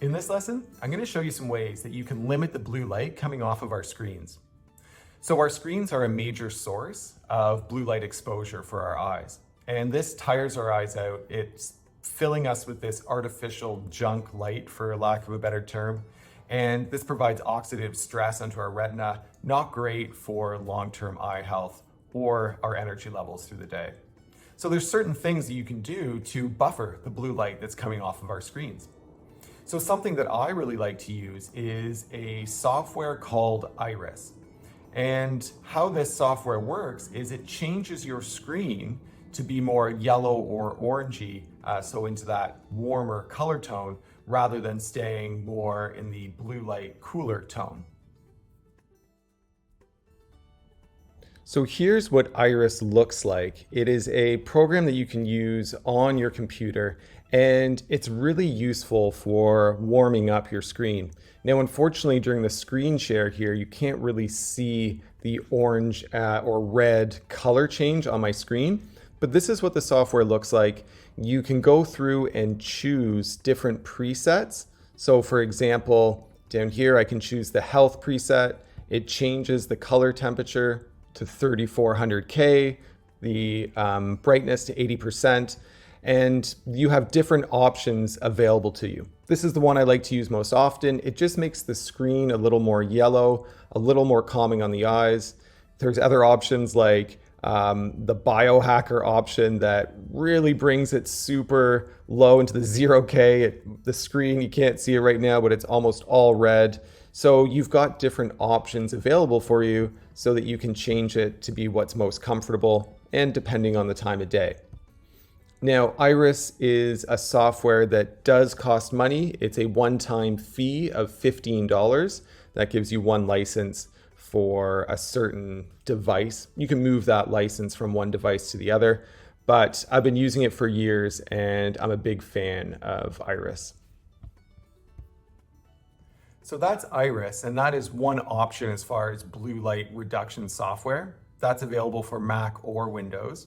In this lesson, I'm going to show you some ways that you can limit the blue light coming off of our screens. So our screens are a major source of blue light exposure for our eyes. And this tires our eyes out. It's filling us with this artificial junk light, for lack of a better term. And this provides oxidative stress onto our retina, not great for long-term eye health or our energy levels through the day. So there's certain things that you can do to buffer the blue light that's coming off of our screens. So something that I really like to use is a software called Iris. And how this software works is it changes your screen to be more yellow or orangey, so into that warmer color tone, rather than staying more in the blue light cooler tone. So here's what Iris looks like. It is a program that you can use on your computer, and it's really useful for warming up your screen. Now, unfortunately, during the screen share here, you can't really see the orange or red color change on my screen, but this is what the software looks like. You can go through and choose different presets. So for example, down here, I can choose the health preset. It changes the color temperature to 3400K, the brightness to 80%, and you have different options available to you. This is the one I like to use most often. It just makes the screen a little more yellow, a little more calming on the eyes. There's other options like the biohacker option that really brings it super low into the 0K. The screen, you can't see it right now, but it's almost all red. So you've got different options available for you so that you can change it to be what's most comfortable and depending on the time of day. Now, Iris is a software that does cost money. It's a one-time fee of $15. That gives you one license for a certain device. You can move that license from one device to the other, but I've been using it for years and I'm a big fan of Iris. So that's Iris, and that is one option as far as blue light reduction software. That's available for Mac or Windows.